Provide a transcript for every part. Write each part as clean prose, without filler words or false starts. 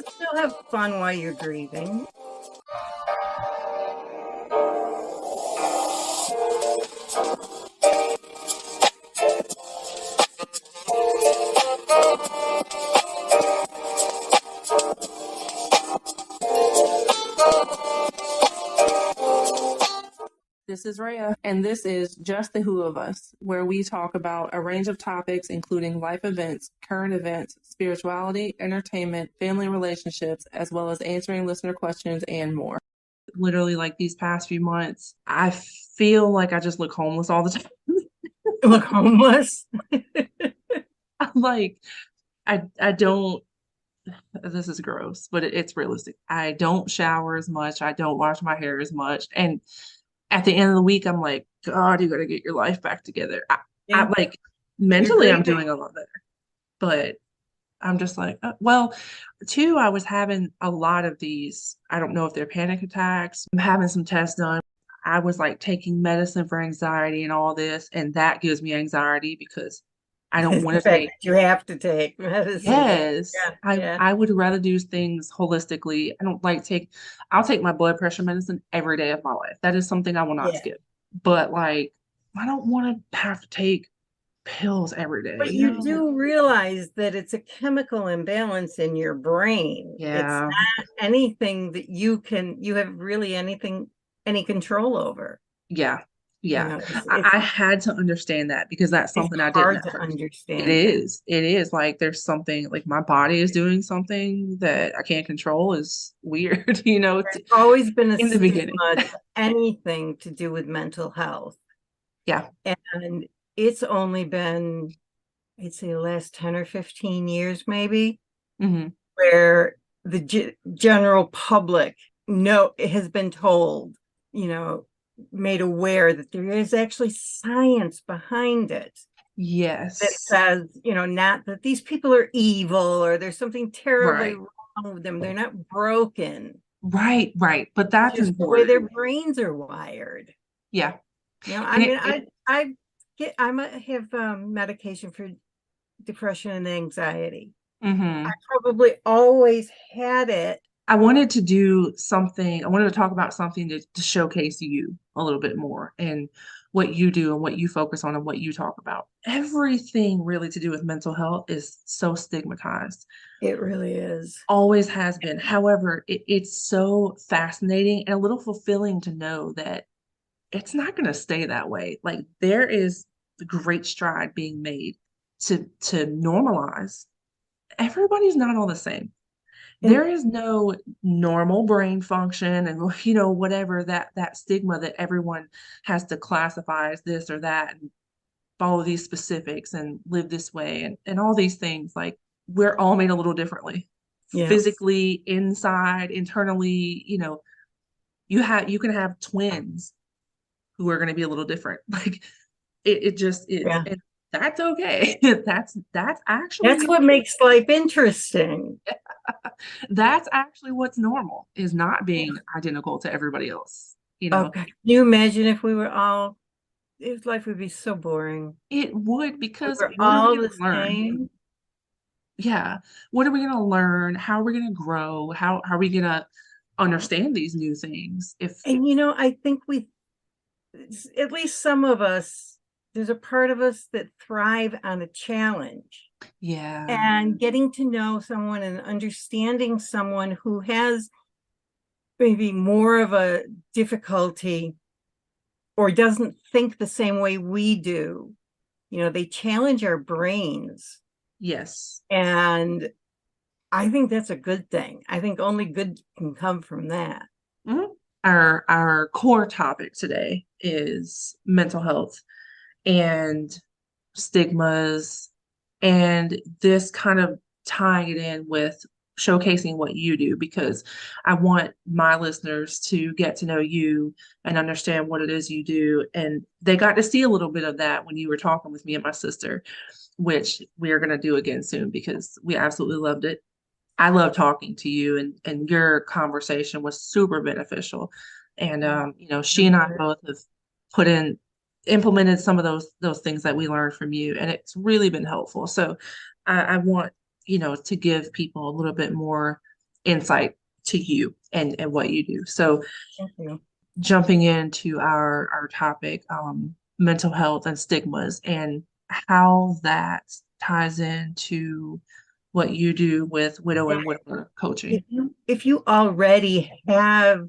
still have fun while you're grieving. This is Reah, and this is Just the Who of Us, where we talk about a range of topics including life events, current events, spirituality, entertainment, family relationships, as well as answering listener questions and more. Literally, like these past few months, I feel like I just look homeless all the time. Look homeless? I'm like, I don't, this is gross, but it's realistic. I don't shower as much. I don't wash my hair as much. And at the end of the week, I'm like, God, you got to get your life back together. I Yeah, like you're mentally, I'm grieving. doing a lot better, but I'm just like, well, too, I was having a lot of these. I don't know if they're panic attacks. I'm having some tests done. I was like taking medicine for anxiety and all this, and that gives me anxiety because I don't want The to fact take. that you have to take medicine. Yes, Yeah, I yeah, I would rather do things holistically. I don't like take I'll take my blood pressure medicine every day of my life. That is something I will not yeah. skip. But like I don't want to have to take pills every day, But you you know? do realize that it's a chemical imbalance in your brain. It's Yeah. not anything that you have really any control over. Yeah. You Yeah. know, I had to understand that because that's it's something I didn't hard at to first. It understand that. is. It is like there's something like my body is doing something that I can't control is weird, There's always been a in the beginning. stigma to anything to do with mental health. Yeah. And it's only been, I'd say, the last 10 or 15 years, maybe, Hmm. where the general public has been told, you know, made aware that there is actually science behind it that Yes. says, not that these people are evil or there's something terribly Right. wrong with them. They're not broken. Right, right. But It's that's just the way important. their brains are wired. Yeah. I And mean, I might have medication for depression and anxiety. I mhm. probably always had it. I wanted to do something, I wanted to talk about something to showcase you a little bit more and what you do and what you focus on and what you talk about. Everything really to do with mental health is so stigmatized, It really is. always has been. However, it's so fascinating and a little fulfilling to know that it's not going to stay that way. Like there is the great stride being made to normalize. Everybody's not all the same. And There is no normal brain function and whatever that stigma that everyone has to classify as this or that and follow these specifics and live this way and all these things. Like we're all made a little differently. yeah, Physically, inside, internally, you can have twins who are going to be a little different. Like it just is. yeah. And that's okay. That's That's actually what makes life interesting. that's actually what's normal is not being identical to everybody else. Okay. Can you imagine if we were all, if life would be so boring. It would We because were what are we all going the to learn? same. Yeah. What are we going to learn? How are we going to grow? How are we going to understand these new things? If And I think at least some of us, there's a part of us that thrive on a challenge. yeah. And getting to know someone and understanding someone who has maybe more of a difficulty or doesn't think the same way we do. They challenge our brains. Yes. And I think that's a good thing. I think only good can come from that. Mhm. Our core topic today is mental health and stigmas and this kind of tying it in with showcasing what you do because I want my listeners to get to know you and understand what it is you do. And they got to see a little bit of that when you were talking with me and my sister, which we are going to do again soon because we absolutely loved it. I love talking to you and your conversation was super beneficial. And she and I both have put in implemented some of those things that we learned from you and it's really been helpful. So I want, to give people a little bit more insight to you and what you do. So Thank you. jumping into our topic, mental health and stigmas and how that ties into what you do with widow Yeah, and widower coaching. if you already have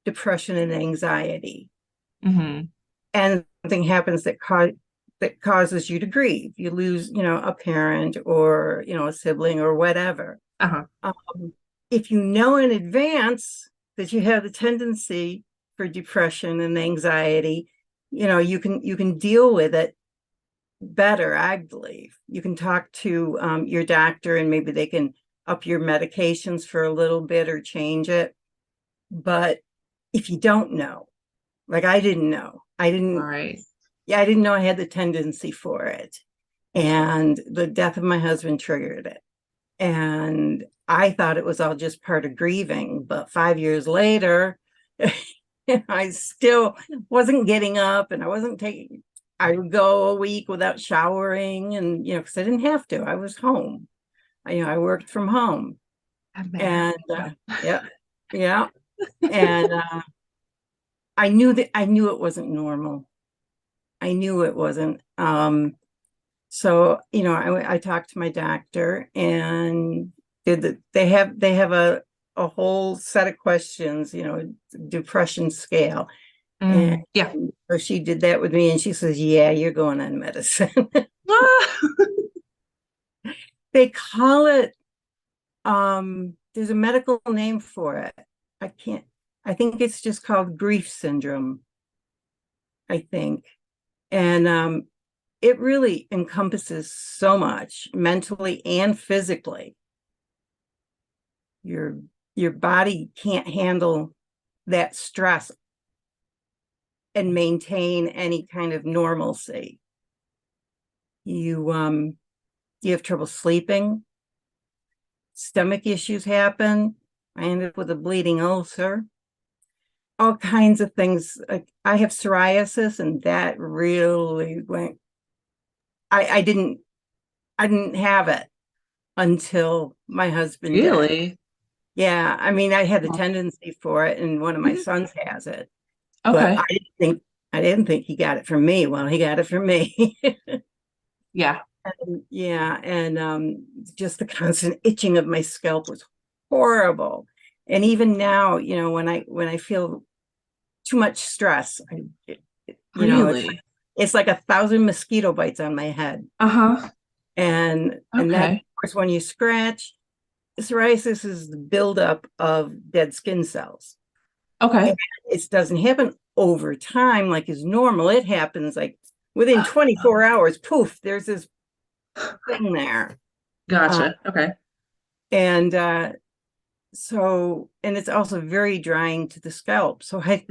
depression and anxiety, Hmm. and something happens that causes you to grieve, you lose, a parent or a sibling or whatever. Uh-huh. Um, if you know in advance that you have the tendency for depression and anxiety, you can deal with it better, I believe. You can talk to your doctor and maybe they can up your medications for a little bit or change it. But if you don't know, like I didn't know, Right. I didn't know I had the tendency for it. And the death of my husband triggered it. And I thought it was all just part of grieving. But 5 years later, I still wasn't getting up and I would go a week without showering and, because I didn't have to. I was home. I worked from home. That matters. And yeah, yeah. And I knew it wasn't normal. I knew it wasn't. So, I talked to my doctor and they have a whole set of questions, depression scale. And Yeah. so she did that with me and she says, yeah, you're going on medicine. Ah, They call it, there's a medical name for it. I can't, I think it's just called grief syndrome, I think. And it really encompasses so much mentally and physically. Your your body can't handle that stress and maintain any kind of normalcy. You have trouble sleeping, stomach issues happen. I ended up with a bleeding ulcer, all kinds of things. Like I have psoriasis, and that really went. I didn't have it until my husband died. really? Yeah, I mean, I had the Oh. tendency for it, and one of my Mhm. sons has it, but Okay. I didn't think he got it from me. Well, he got it from me. Yeah. Yeah, and just the constant itching of my scalp was horrible. And even now, when I feel too much stress, it's Really? it's like 1,000 mosquito bites on my head. Uh-huh. And that, of Okay. course, when you scratch, psoriasis is the buildup of dead skin cells. Okay. And it doesn't happen over time like is normal. It happens like within 24 hours, poof, there's this thing there. Uh, Gotcha. Okay. and and it's also very drying to the scalp. So I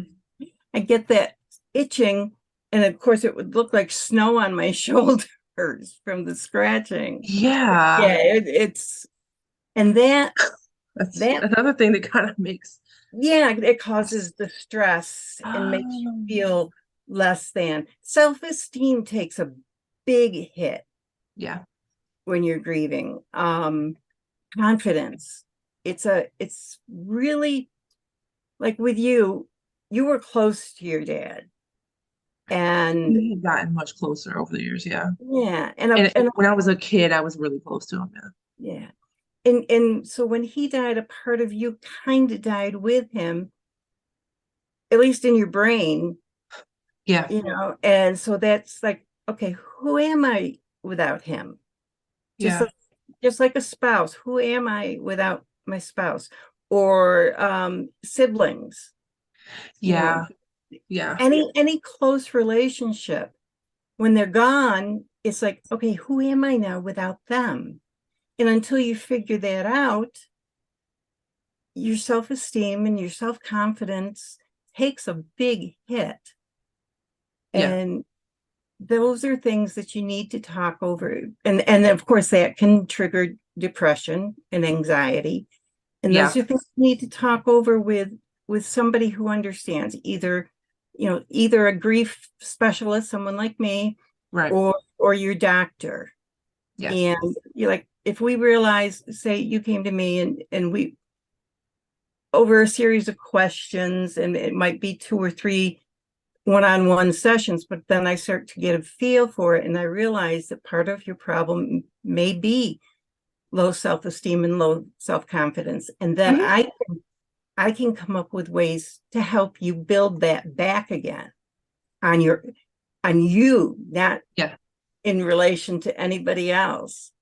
get that itching, and of course it would look like snow on my shoulders from the scratching. Yeah. Yeah, it's and that That's that another thing that kind of makes yeah, it causes the stress and makes you um feel less than. Self-esteem takes a big hit yeah. when you're grieving. Confidence. It's really like with you were close to your dad. And We've gotten much closer over the years, yeah. yeah, and And when I was a kid, I was really close to him, yeah. yeah. And so when he died, a part of you kind of died with him, at least in your brain, Yeah. and so that's like, okay, who am I without him? Just Yeah. like, just like a spouse, who am I without my spouse? Or siblings, you know, Yeah. Yeah. any close relationship. When they're gone, it's like, okay, who am I now without them? And until you figure that out, your self-esteem and your self-confidence takes a big hit. Yeah. And those are things that you need to talk over. And of course that can trigger depression and anxiety. And those Yeah. are things you need to talk over with somebody who understands, either a grief specialist, someone like me, Right. or your doctor. Yeah. And you're like, if we realize, say you came to me and over a series of questions, and it might be 2 or 3 one-on-one sessions, but then I start to get a feel for it, and I realize that part of your problem may be low self-esteem and low self-confidence, and that Mhm. I can come up with ways to help you build that back again on your on you, not Yeah. in relation to anybody else.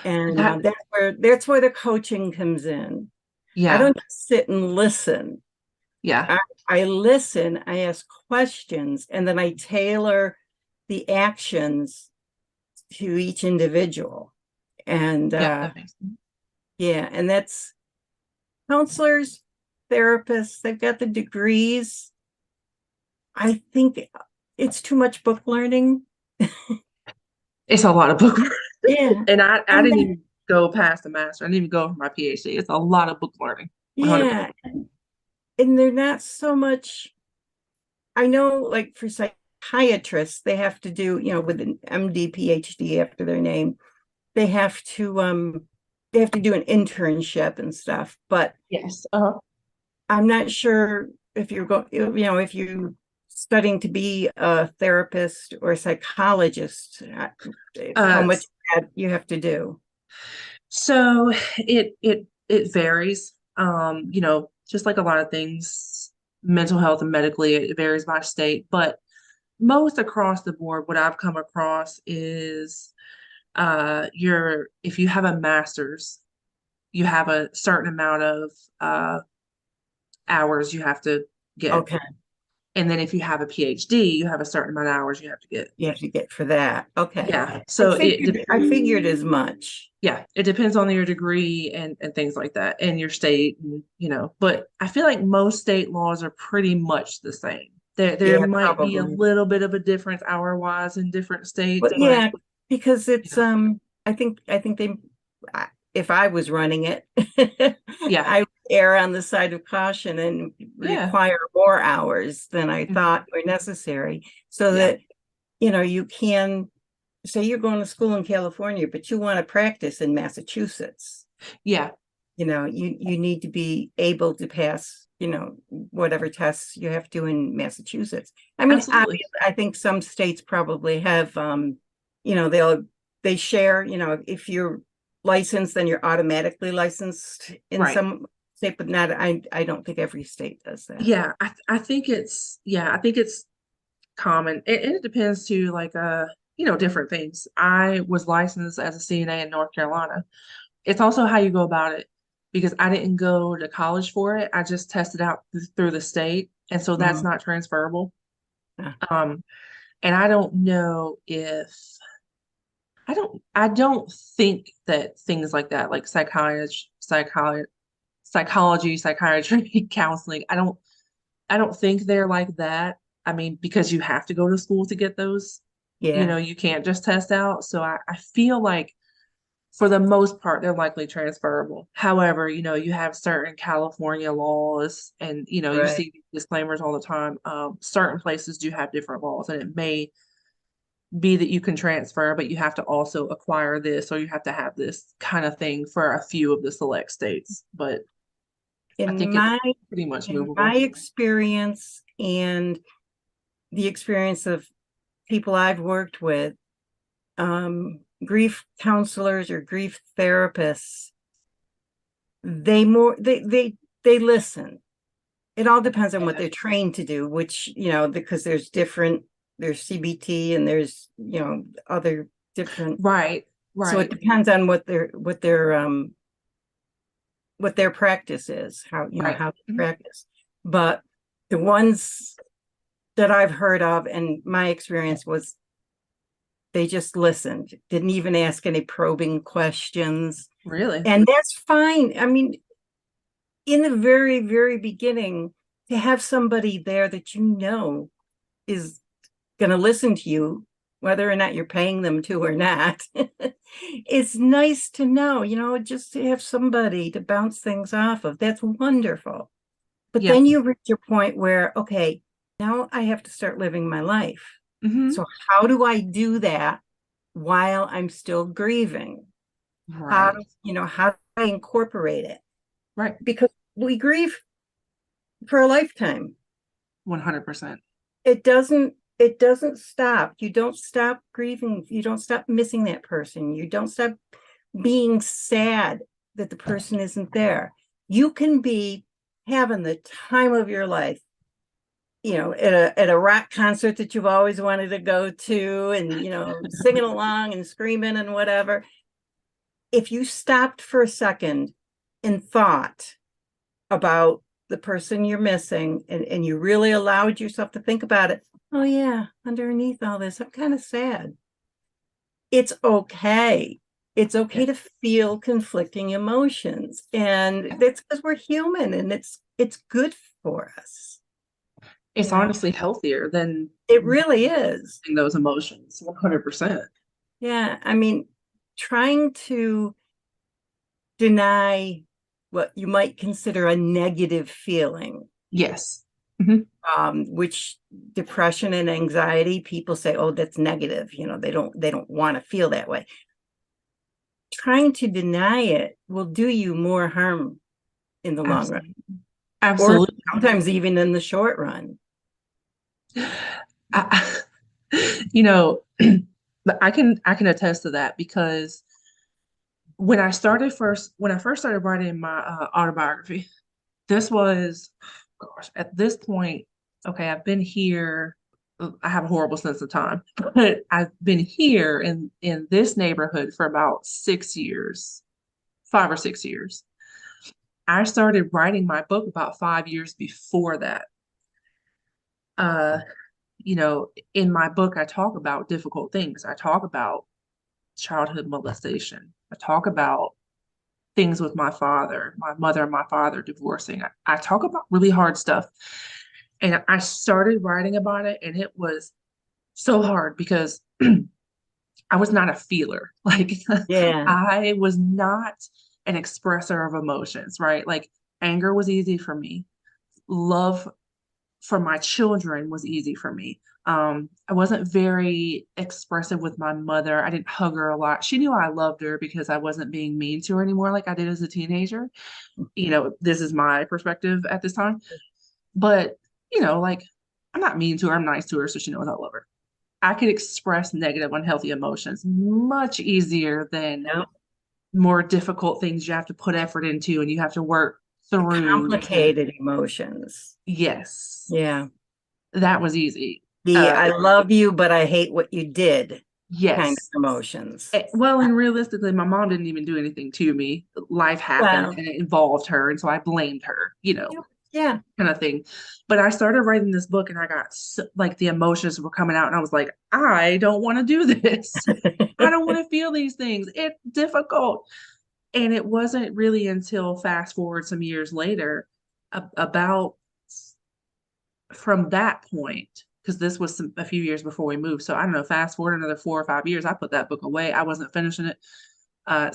And That, that's where the coaching comes in. I yeah. don't just sit and listen. Yeah. I, I listen, I ask questions, and then I tailor the actions to each individual. And Yeah. That makes sense. yeah, and that's counselors, therapists, they've got the degrees. I think it's too much book learning. It's a lot of book. Yeah. And I And didn't then, even go past the master. I didn't even go for my PhD. It's a lot of book learning. 100%. yeah. And they're not so much, I know, like for psychiatrists, they have to do, with an MD, PhD after their name, they have to do an internship and stuff. But Yes. Uh-huh. I'm not sure if you're going, if you're studying to be a therapist or a psychologist, how Uh, much you have to do. so it varies. Just like a lot of things, mental health and medically, it varies by state. But most across the board, what I've come across is if you have a master's, you have a certain amount of uh hours you have to get. Okay, And then if you have a PhD, you have a certain amount of hours you have to get. you have to get for that. Okay, Yeah. So I figured as much. yeah, it depends on your degree and things like that and your state and but I feel like most state laws are pretty much the same. There Yeah, might be a probably. little bit of a difference hour wise in different states, But but yeah, because you it's know, I think if I was running it, yeah, I would err on the side of caution and yeah, require more hours than I mhm, thought were necessary, so yeah, that you can say you're going to school in California, but you want to practice in Massachusetts. yeah, You need to be able to pass, whatever tests you have to in Massachusetts. I mean, absolutely. I think some states probably have, they share, if you're licensed, then you're automatically licensed in Right. some state, but not, I don't think every state does that. Yeah, I think it's common. And it depends too, like different things. I was licensed as a CNA in North Carolina. It's also how you go about it because I didn't go to college for it. I just tested out through the state, and so that's Mm, not transferable. yeah. Um, and I don't know if I don't think that things like that, like psychology, psychiatry, counseling, I don't think they're like that. I mean, because you have to go to school to get those, Yeah, you can't just test out. So I feel like for the most part, they're likely transferable. However, you have certain California laws and, you right. see disclaimers all the time. Certain places do have different laws, and it may be that you can transfer, but you have to also acquire this or you have to have this kind of thing for a few of the select states. But I In think it's my pretty much in my movable. experience and the experience of people I've worked with, grief counselors or grief therapists, they listen. It all depends on what Yeah. they're trained to do, which, because there's CBT and there's, other different, Right, so it right, depends on what their practice is, right. how they Mhm. practice. But the ones that I've heard of, and my experience was, they just listened, didn't even ask any probing questions. Really? And that's fine. I mean, in the very, very beginning, to have somebody there that is going to listen to you, whether or not you're paying them to or not, it's nice to know, just to have somebody to bounce things off of. That's wonderful. But Yeah. then you reach a point where, okay, now I have to start living my life. Hmm. So how do I do that while I'm still grieving? How Right, how do I incorporate it? right. Because we grieve for a lifetime. 100%. It doesn't stop. You don't stop grieving. You don't stop missing that person. You don't stop being sad that the person isn't there. You can be having the time of your life, at a rock concert that you've always wanted to go to, and singing along and screaming and whatever. If you stopped for a second and thought about the person you're missing, and you really allowed yourself to think about it, oh yeah, underneath all this, I'm kind of sad. It's okay. It's okay Yeah. to feel conflicting emotions. And that's because we're human, and it's good for us. It's honestly healthier than It really is. those emotions. 100%. Yeah. I mean, trying to deny what you might consider a negative feeling, Yes. Mhm. which depression and anxiety, people say, oh, that's negative. They don't want to feel that way. Trying to deny it will do you more harm in the long run, Absolutely. or Absolutely. sometimes even in the short run. I, you know, but I can attest to that because when I first started writing my autobiography, this was, gosh, at this point, okay, I've been here. I have a horrible sense of time, but I've been here in this neighborhood for about 6 years, 5 or 6 years. I started writing my book about 5 years before that. Uh, in my book, I talk about difficult things. I talk about childhood molestation. I talk about things with my father, my mother and my father divorcing. I talk about really hard stuff. And I started writing about it, and it was so hard because I was not a feeler. Like, Yeah. I was not an expresser of emotions, right? Like, anger was easy for me. Love for my children was easy for me. I wasn't very expressive with my mother. I didn't hug her a lot. She knew I loved her because I wasn't being mean to her anymore like I did as a teenager. This is my perspective at this time. But, like, I'm not mean to her. I'm nice to her, so she knows I love her. I could express negative, unhealthy emotions much easier than No, more difficult things you have to put effort into and you have to work through to, complicated emotions. yes, Yeah. that was easy. The Uh, I love you, but I hate what you did kind of yes. emotions. Well, and realistically, my mom didn't even do anything to me. Life happened Well, and it involved her. And so I blamed her, yeah. kind of thing. But I started writing this book and I got like the emotions were coming out and I was like, I don't want to do this. I don't want to feel these things. It's difficult. And it wasn't really until fast forward some years later, about from that point, because this was a few years before we moved. So I don't know, fast forward another 4 or 5 years, I put that book away. I wasn't finishing it.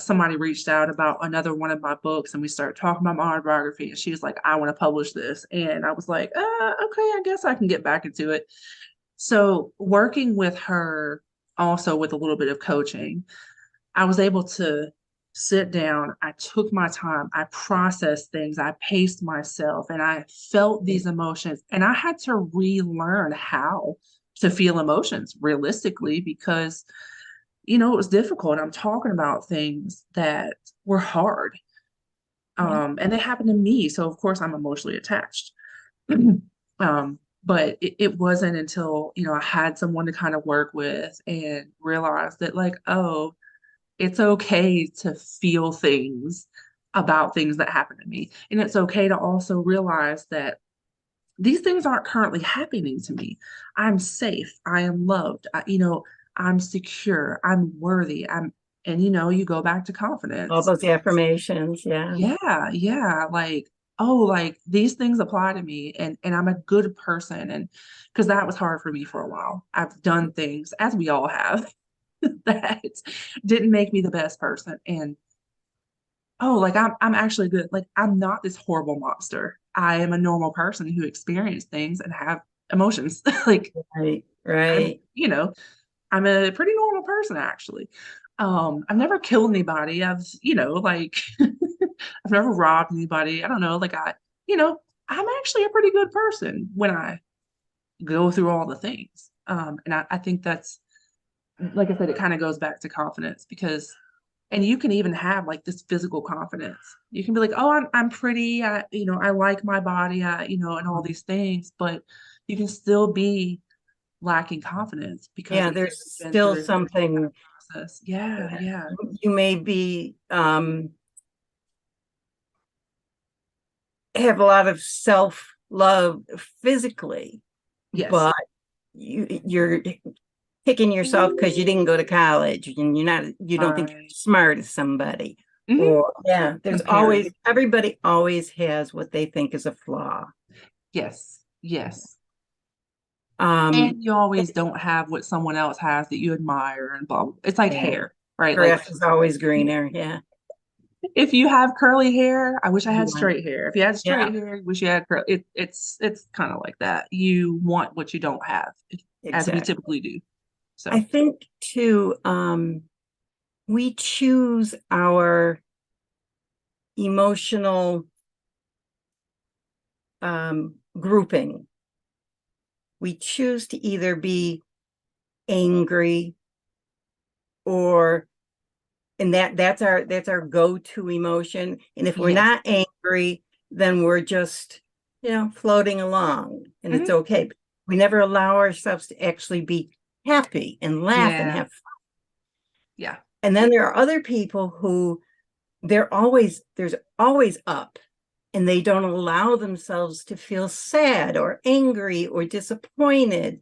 Somebody reached out about another one of my books and we started talking about my autobiography. And she was like, I want to publish this. And I was like, okay, I guess I can get back into it. So working with her, also with a little bit of coaching, I was able to sit down. I took my time. I processed things. I paced myself and I felt these emotions. And I had to relearn how to feel emotions realistically because, it was difficult. I'm talking about things that were hard. Yeah. And they happened to me. So, of course, I'm emotionally attached. But it wasn't until, I had someone to kind of work with and realize that, like, oh, it's okay to feel things about things that happen to me. And it's okay to also realize that these things aren't currently happening to me. I'm safe. I am loved. I'm secure. I'm worthy. And you go back to All confidence. those affirmations. Yeah. Yeah, yeah. Like, oh, like these things apply to me and I'm a good person. And because that was hard for me for a while. I've done things, as we all have, that didn't make me the best person. And oh, like I'm actually good. Like I'm not this horrible monster. I am a normal person who experience things and have emotions. Like Right. I'm, Right. I'm a pretty normal person actually. I've never killed anybody. I've never robbed anybody. I don't know, like I'm actually a pretty good person when I go through all the things. And I think that's, like I said, it kind of goes back to confidence because, and you can even have like this physical confidence. You can be like, oh, I'm pretty, I like my body, and all these things, but you can still be lacking confidence because Yeah, of there's what you've been still through that something. process. Yeah, yeah. You may be have a lot of self-love physically, Yes. but you're kicking yourself because you didn't go to college and you don't think you're Right. smart as somebody. Hmm. Or yeah, there's Comparing. always everybody always has what they think is a flaw. Yes. Yes. Um, And you always don't have what someone else has that you admire and blah, blah. It's like yeah, hair, right? Like grass is always greener. Yeah, if you have curly hair, I wish I you had want, straight hair. If you had yeah, straight hair, you wish you had curly. It's kind of like that. You want what you don't have, as we exactly. typically do. I So think too, we choose our emotional grouping. We choose to either be angry or and that's our go-to emotion. And if we're yes. not angry, then we're just, floating along and it's Hmm. okay. But we never allow ourselves to actually be happy and laugh and Yeah. have fun. Yeah. And then there are other people who there's always up and they don't allow themselves to feel sad or angry or disappointed.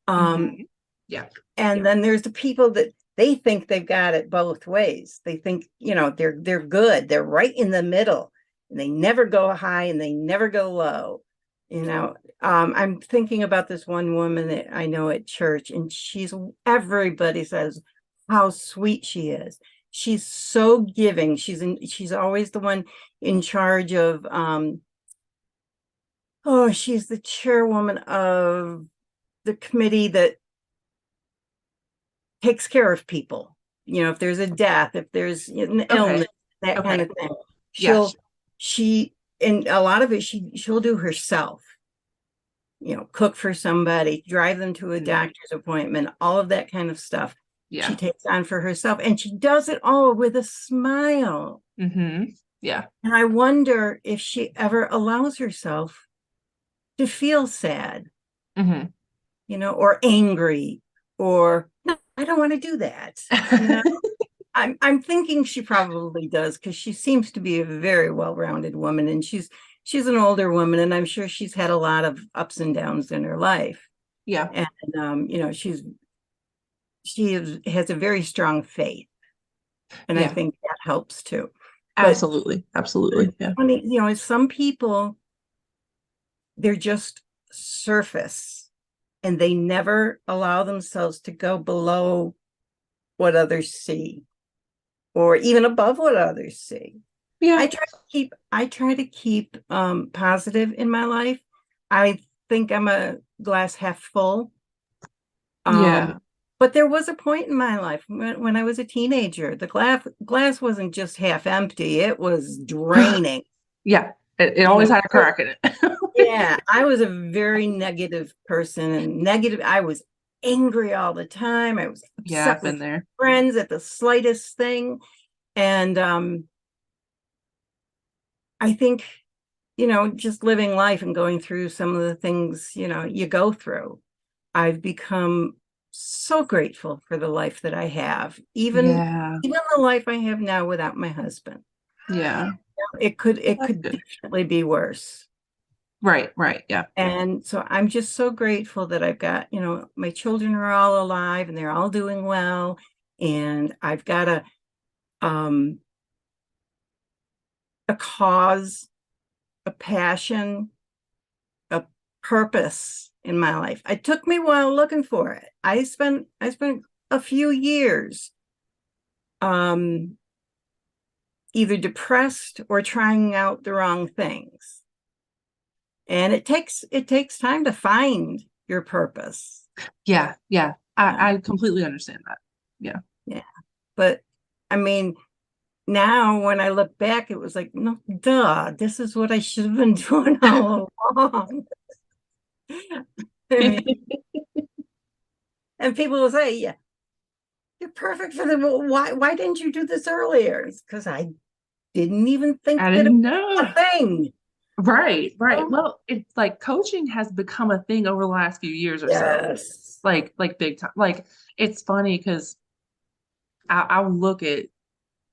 Um, Hmm. Yeah. and then there's the people that they think they've got it both ways. They think, they're good. They're right in the middle. And they never go high and they never go low. I'm thinking about this one woman that I know at church, and everybody says how sweet she is. She's so giving. She's always the one in charge of she's the chairwoman of the committee that takes care of people. If there's a death, if there's an Okay. illness, that kind Okay. of thing. Yeah. She, and a lot of it, she'll do herself, cook for somebody, drive them to a Mhm. doctor's appointment, all of that kind of stuff. She Yeah. takes on for herself and she does it all with a smile. Hmm. Yeah. And I wonder if she ever allows herself to feel sad, Hmm. or angry, or no, I don't want to do that. You know, I'm thinking she probably does because she seems to be a very well-rounded woman, and she's an older woman, and I'm sure she's had a lot of ups and downs in her life. Yeah. And has a very strong faith, and I Yeah. think that helps too. But Absolutely. Absolutely. Yeah. funny, some people, they're just surface, and they never allow themselves to go below what others see, or even above what others see. Yeah. I try to keep positive in my life. I think I'm a glass half full. Um, Yeah. but there was a point in my life when I was a teenager. The glass wasn't just half empty, it was draining. Yeah. It You always know, had a crack in it. yeah, I was a very negative person, and I was angry all the time. I was Yeah, upset I've been with there. friends at the slightest thing. And I think, just living life and going through some of the things, you go through, I've become so grateful for the life that I have, Yeah. even the life I have now without my husband. Yeah. That's It could good. definitely be worse. Right. Right. Yeah. And so I'm just so grateful that I've got, my children are all alive and they're all doing well. And I've got um, a cause, a passion, a purpose in my life. It took me a while looking for it. I spent a few years um either depressed or trying out the wrong things. And it takes time to find your purpose. Yeah. Yeah. Yeah. I completely understand that. Yeah. Yeah. But I mean, now when I look back, it was like, no, duh, this is what I should have been doing all along. I mean, and people will say, yeah, you're perfect for them. Well, why didn't you do this earlier? It's because I didn't even think I that it didn't was know. a thing. Right, right. Oh, Well, it's like coaching has become a thing over the last few years or so. yes. Like big time. Like it's funny because I'll look at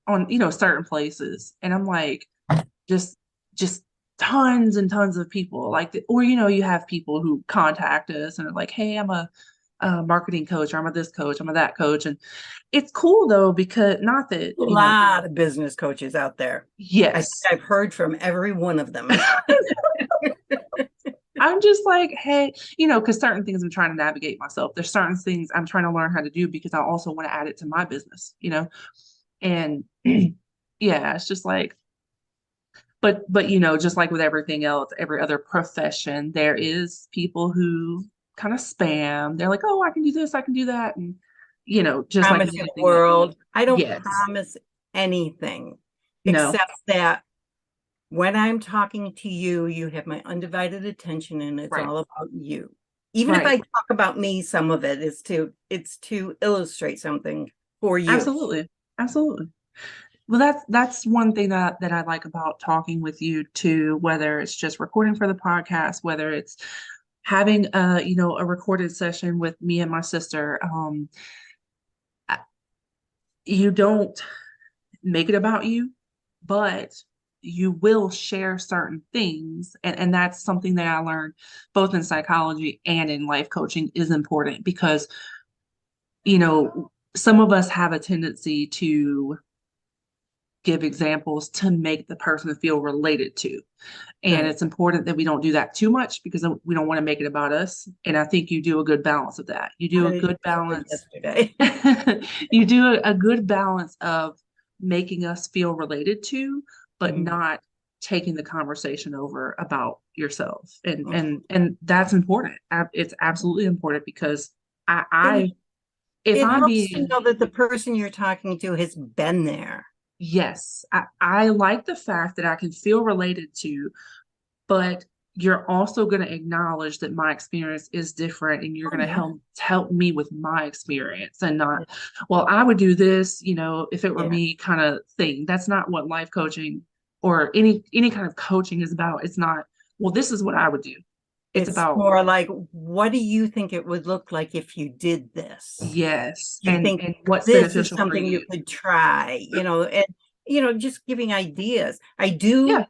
on certain places and I'm like just just tons and tons of people like or you have people who contact us and are like, hey, I'm a marketing coach, or I'm a this coach, I'm a that coach. And it's cool though, because not that A lot of business coaches out there. I think yes. I've heard from every one of them. I'm just like, hey, because certain things I'm trying to navigate myself. There's certain things I'm trying to learn how to do because I also want to add it to my business. And yeah, it's just like, but just like with everything else, every other profession, there is people who kind of spam. They're like, oh, I can do this, I can do that. And just like Promise with you the anything else. world. I don't Yes. promise anything No. except that when I'm talking to you, you have my undivided attention and it's Right. all about you. Even if Right. I talk about me, some of it is to illustrate something for you. Absolutely. Absolutely. Well, that's one thing that I like about talking with you too, whether it's just recording for the podcast, whether it's having a recorded session with me and my sister. You don't make it about you, but you will share certain things. And that's something that I learned both in psychology and in life coaching is important because, some of us have a tendency to give examples to make the person feel related to. And Right. it's important that we don't do that too much because we don't want to make it about us. And I think you do a good balance of that. You do a I good did balance. yesterday. You do a good balance of making us feel related to, but Mhm. not taking the conversation over about yourself. And Mhm. and and that's important. It's absolutely important because It, I if it I'm helps to being know that the person you're talking to has been there. yes, I like the fact that I can feel related to, but you're also going to acknowledge that my experience is different and you're Oh going to yeah. help me with my experience and not, well, I would do this, if it were Yeah. me kind of thing. That's not what life coaching or any kind of coaching is about. It's not, well, this is what I would do. It's It's about more like, what do you think it would look like if you did this? yes, Do you and think and what's this is beneficial for something you you. could try? And just giving ideas. Yeah.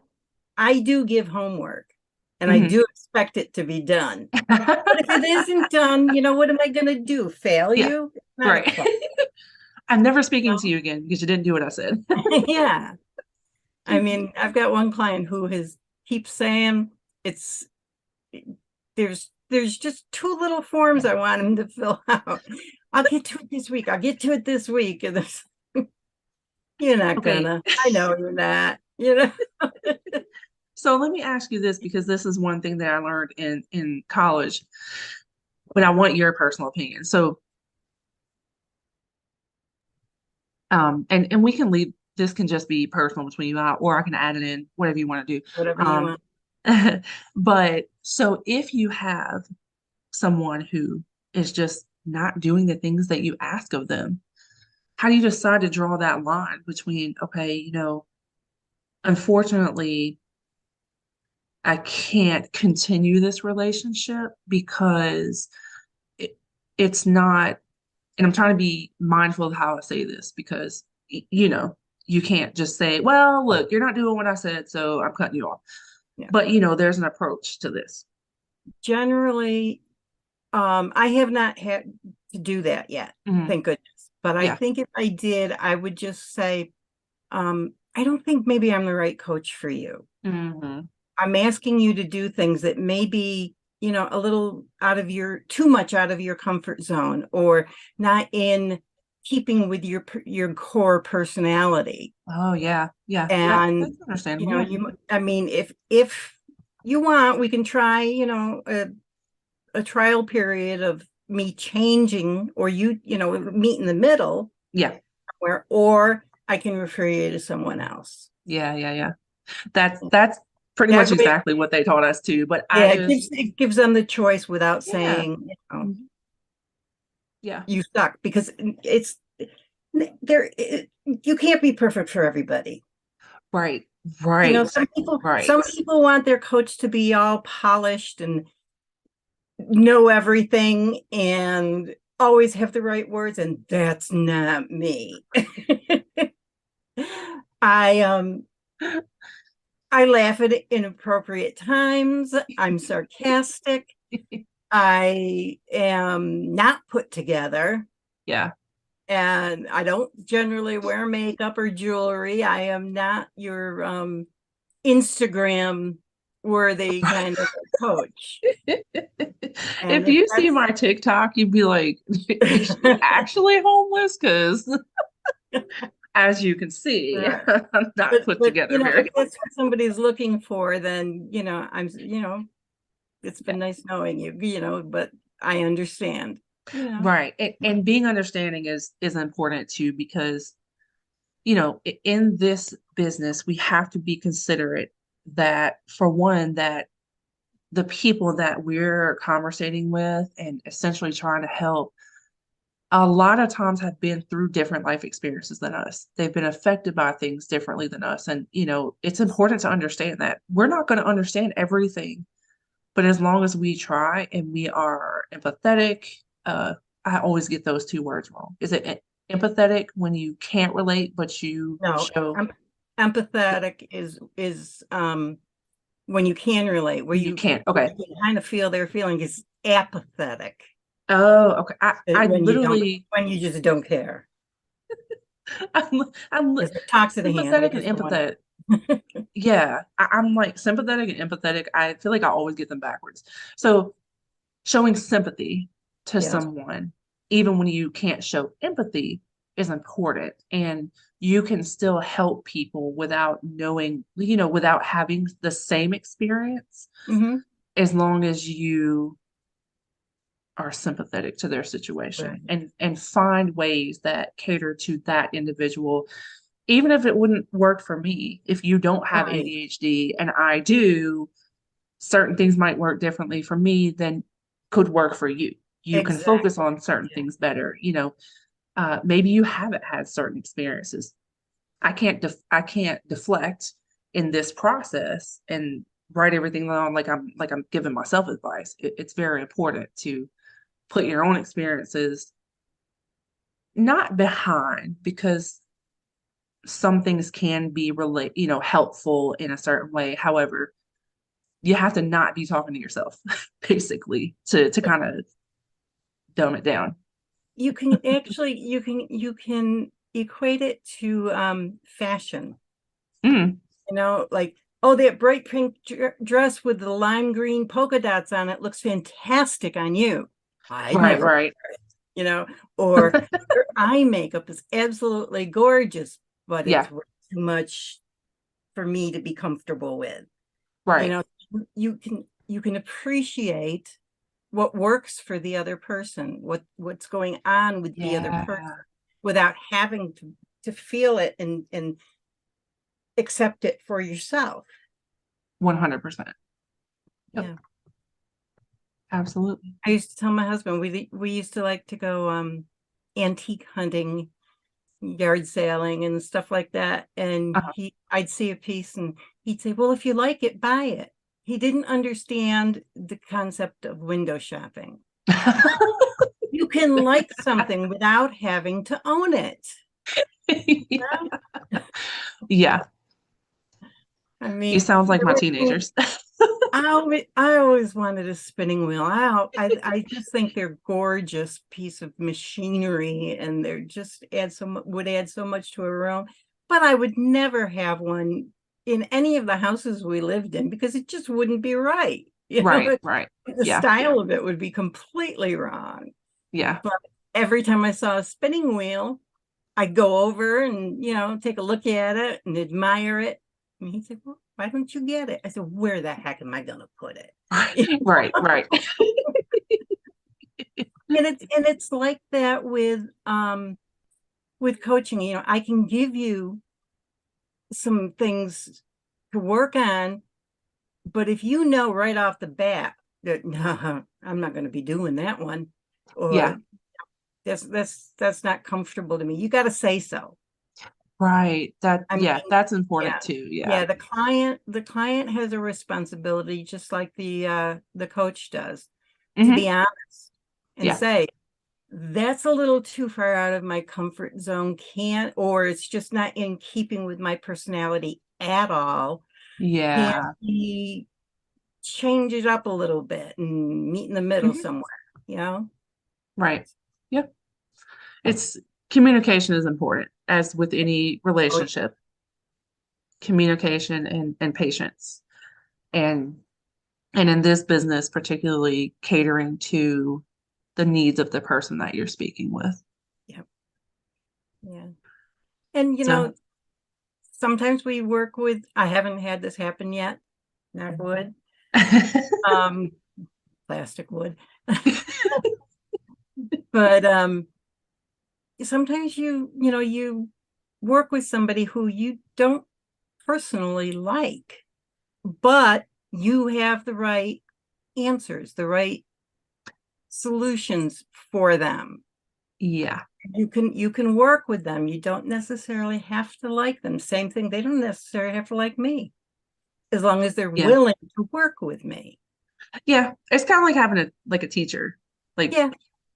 I do give homework and I Mhm. do expect it to be done. But if it isn't done, what am I going to do? Fail Yeah, you? It's not a right. class. I'm never speaking to you again because you didn't do what I said. Yeah. I mean, I've got one client who has keeps saying it's there's just two little forms I want him to fill out. I'll get to it this week. I'll get to it this week. And there's, you're not Okay, gonna. I know you're not. so let me ask you this because this is one thing that I learned in college, but I want your personal opinion. So, and we can leave this can just be personal between you and I, or I can add it in, whatever you want to do. Whatever you Um, want. but so if you have someone who is just not doing the things that you ask of them, how do you decide to draw that line between, okay, unfortunately, I can't continue this relationship because it, it's not, and I'm trying to be mindful of how I say this because, you can't just say, well, look, you're not doing what I said, so I'm cutting you off. Yeah. But, there's an approach to this. Generally, I have not had to do that yet, Mhm. thank goodness. But I Yeah. think if I did, I would just say, I don't think maybe I'm the right coach for you. Hmm. I'm asking you to do things that may be, a little too much out of your comfort zone or not in keeping with your core personality. Oh, yeah. Yeah. That, And, that's understandable. Yeah. I mean, if you want, we can try, a trial period of me changing or meet in the middle Yeah. or I can refer you to someone else. Yeah, yeah, yeah. That's pretty That much way, exactly what they taught us too. But I yeah, just, it gives them the choice without yeah, saying, mhm, yeah, you suck, because it's there. You can't be perfect for everybody. right, You know, right, some right. people want their coach to be all polished and know everything and always have the right words, and that's not me. I I laugh at inappropriate times. I'm sarcastic. I am not put together, Yeah. and I don't generally wear makeup or jewelry. I am not your Instagram worthy kind of coach. And If if you see my TikTok, you'd be like, is she that's actually homeless? Because as you can see, right. I'm not put But together if very. that's what somebody's looking for, then it's Yeah. been nice knowing you, but I understand, Right. And being understanding is important too, because in this business, we have to be considerate that for one, that the people that we're conversating with and essentially trying to help a lot of times have been through different life experiences than us. They've been affected by things differently than us. And, it's important to understand that we're not going to understand everything, but as long as we try and we are empathetic, I always get those two words wrong. Is it empathetic when you can't relate, but you no, show empathetic is when you can relate, where when you you can't? Okay. can kind of feel their feeling. Is apathetic, Oh, okay. I when you don't, literally, when you just don't care. I'm Is it talk to the hand? I sympathetic and just don't want empathetic. Yeah, I'm like sympathetic and empathetic. I feel like I always get them backwards. So showing sympathy to yes. someone, even when you can't show empathy, is important. And you can still help people without knowing, without having the same experience, Hmm. as long as you are sympathetic to their situation Right. and find ways that cater to that individual, even if it wouldn't work for me. If you don't have Right. ADHD and I do, certain things might work differently for me than could work for you. You can focus Exactly. on certain things better. Maybe you haven't had certain experiences. I can't deflect in this process and write everything down like I'm giving myself advice. It's very important to put your own experiences not behind, because some things can be helpful in a certain way. However, you have to not be talking to yourself basically to kind of dumb it down. You can actually, you can equate it to fashion. Mm, Like, oh, that bright pink dress with the lime green polka dots on it looks fantastic on you. I'd right, never, right. you know, or your eye makeup is absolutely gorgeous, but Yeah, it's way too much for me to be comfortable with. You right. know, you can appreciate what works for the other person, what's going on with the other person, Yeah, without having to feel it and accept it for yourself. 100%. Yep, Yeah. absolutely. I used to tell my husband, we used to like to go antique hunting, yard sailing and stuff like that. And Uh-huh. I'd see a piece and he'd say, well, if you like it, buy it. He didn't understand the concept of window shopping. You can like something without having to own it. Yeah, I you mean, sounds like my everything. teenagers. I always wanted a spinning wheel. I just think they're gorgeous piece of machinery, and they're just would add so much to a room. But I would never have one in any of the houses we lived in, because it just wouldn't be right. Right, right. The Yeah, style of it would be completely wrong. yeah. But every time I saw a spinning wheel, I'd go over and, take a look at it and admire it. And he said, well, why don't you get it? I said, where the heck am I going to put it? Right, right. And it's like that with with coaching, I can give you some things to work on, but if you know right off the bat that no, I'm not going to be doing that one, Yeah. or that's not comfortable to me, you got to say so. Right. That, I mean, yeah, that's yeah, important too. Yeah. yeah. The client has a responsibility, just like the coach does, to Hmm. be honest and Yeah. say, that's a little too far out of my comfort zone, can't, or it's just not in keeping with my personality at all. Can't Yeah. we change it up a little bit and meet in the middle Hmm. somewhere, you know? Right. Yep. It's communication is important, as with any Oh, relationship, communication and patience. And and in this business, particularly catering to the needs of the person that you're speaking with. yeah, yeah. And So sometimes we work with, I haven't had this happen yet, knock wood, um, plastic wood. But sometimes you work with somebody who you don't personally like, but you have the right answers, the right solutions for them. yeah, You can work with them. You don't necessarily have to like them. Same thing, they don't necessarily have to like me, as long as they're yeah, willing to work with me. yeah. It's kind of like having a teacher, like, Yeah,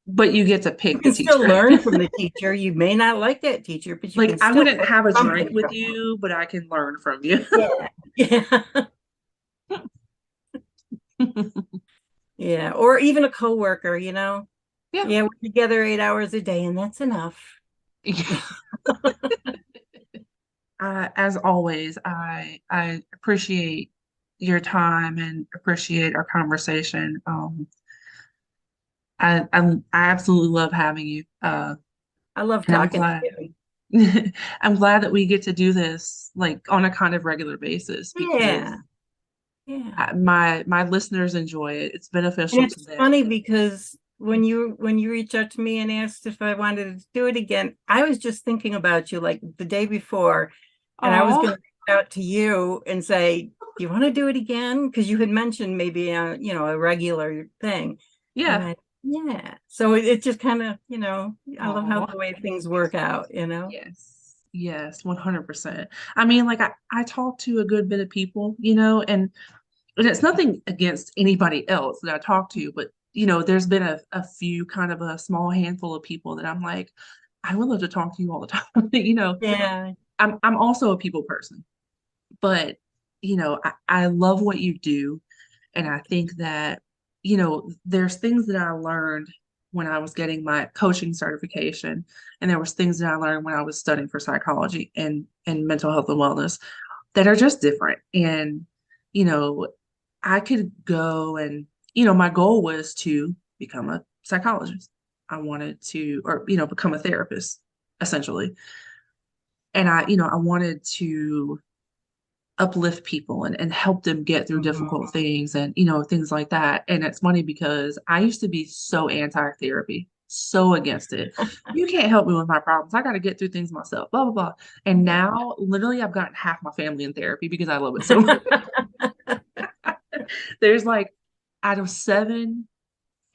but you get to you pick the can still teacher. learn from the teacher. You may not like that teacher, but you Like can I still wouldn't learn have a drink something with from them. you, but I can learn from you. Yeah, yeah, yeah. Or even a coworker. Yeah. Yeah, we're together 8 hours a day, and that's enough. Yeah. As always, I appreciate your time and appreciate our conversation. I absolutely love having you. I love And I'm talking to glad you. I'm glad that we get to do this like on a kind of regular basis because Yeah, yeah. my listeners enjoy it. It's And beneficial to it's them. funny because when you reached out to me and asked if I wanted to do it again, I was just thinking about you like the day before, and I was Oh, going to reach out to you and say, "Do you want to do it again?" Because you had mentioned maybe a regular thing, and yeah. yeah. So it just kind of I love how Oh, the way things work out. yes. Yes, 100%. I mean, like I talk to a good bit of people, and it's nothing against anybody else that I talk to, but there's been a few kind of a small handful of people that I'm like, I would love to talk to you all the time. Yeah. I'm also a people person, but I love what you do. And I think that, there's things that I learned when I was getting my coaching certification, and there was things that I learned when I was studying for psychology and mental health and wellness that are just different. And, you know, I could go and, my goal was to become a psychologist. I wanted to, or, become a therapist, essentially. And I wanted to uplift people and help them get through Mhm. difficult things and things like that. And it's funny because I used to be so anti-therapy, so against it. You can't help me with my problems. I got to get through things myself, blah blah blah. And now literally I've gotten half my family in therapy because I love it so much. There's like out of seven,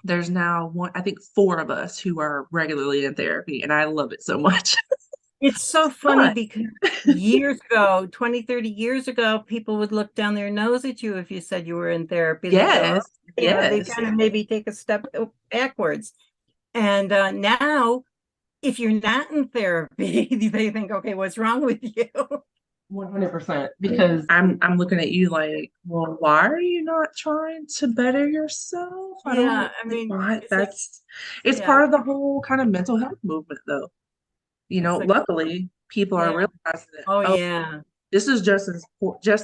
there's now one, I think four of us who are regularly in therapy, and I love it so much. It's so funny But because years ago, 20, 30 years ago, people would look down their nose at you if you said you were in therapy. They'd go, yes, they yes. kind of maybe take a step backwards. And now, if you're not in therapy, they think, okay, what's wrong with you? 100%. Because I'm looking at you like, well, why are you not trying to better yourself? I Yeah, don't I like mean, why it's like, it's yeah, part of the whole kind of mental health movement though. it's like, Luckily people are yeah, realizing that, oh oh, yeah, this is just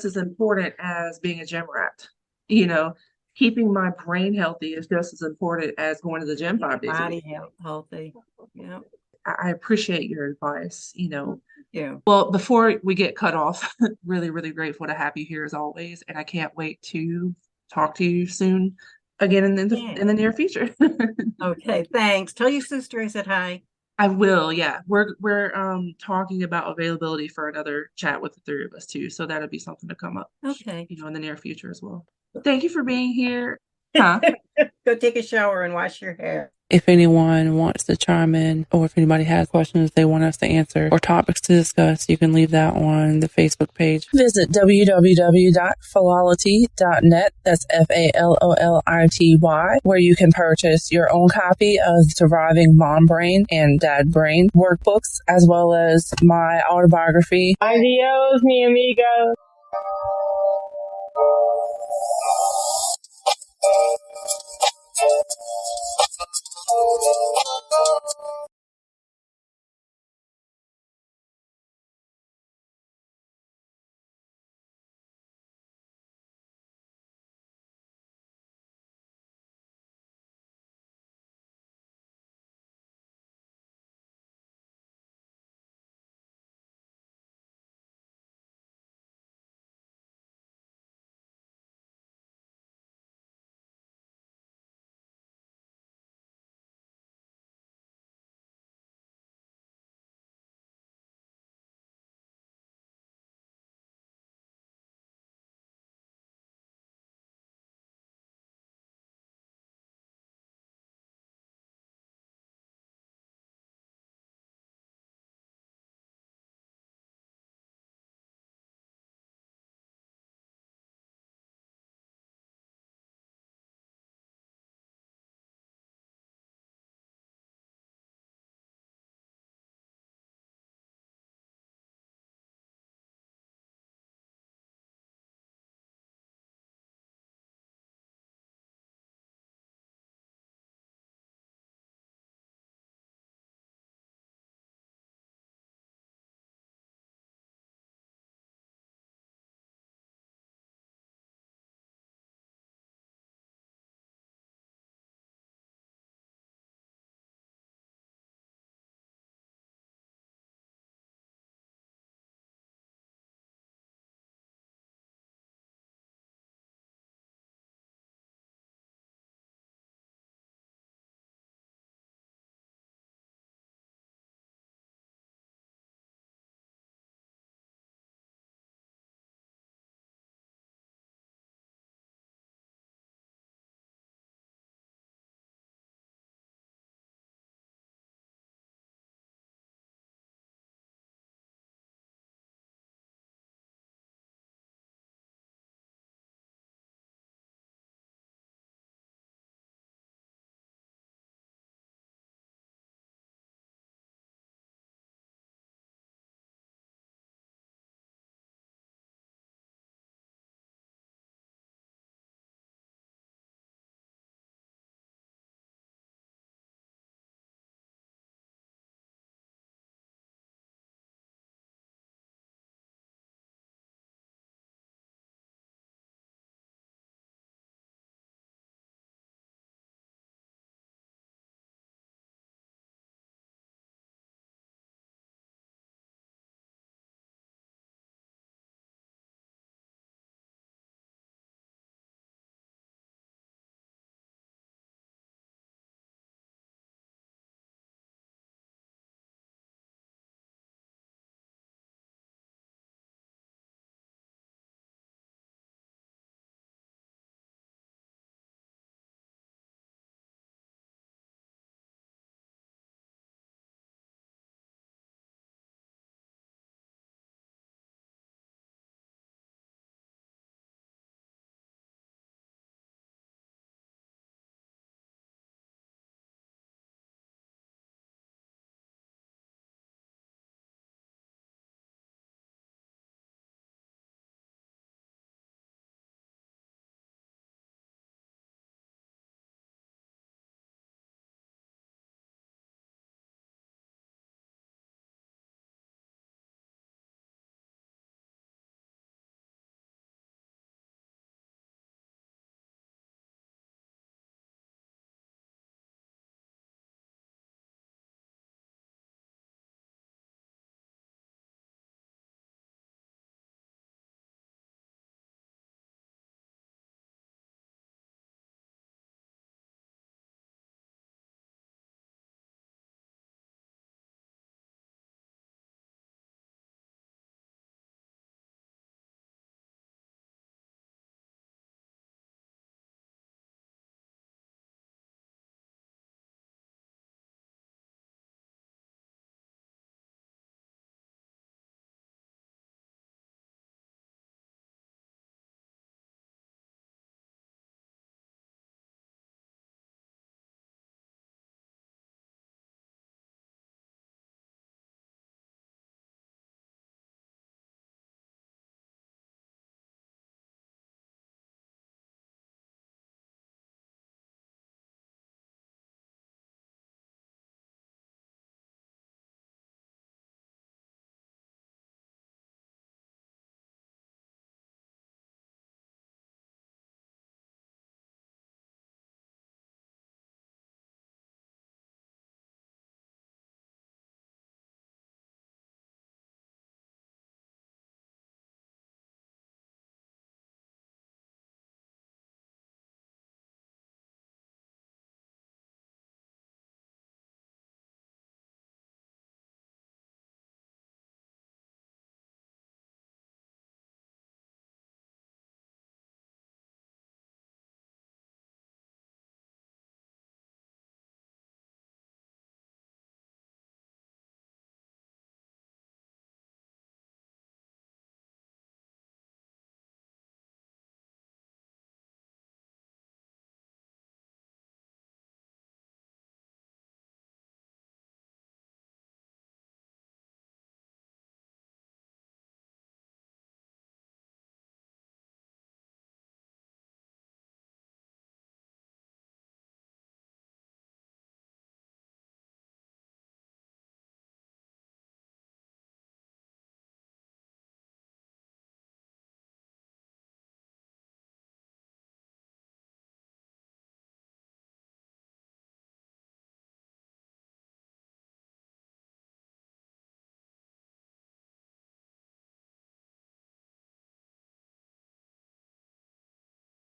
as important as being a gym rat. You know, Keeping my brain healthy is just as important as going to the gym keep your 5 days a week. body healthy. Yeah, I appreciate your advice. yeah, Well, before we get cut off, really, really grateful to have you here as always, and I can't wait to talk to you soon again in the yeah. in the near future. Okay, thanks. Tell your sister I said hi. I will, yeah. We're talking about availability for another chat with the three of us too. So that'll be something to come up, Okay. in the near future as well. Thank you for being here. Huh? Go take a shower and wash your hair. If anyone wants to chime in, or if anybody has questions they want us to answer or topics to discuss, you can leave that on the Facebook page. Visit www.philolity.net. That's FALOLITY, where you can purchase your own copy of Surviving Mom Brain and Dad Brain workbooks, as well as my autobiography. Adios, mi amigo.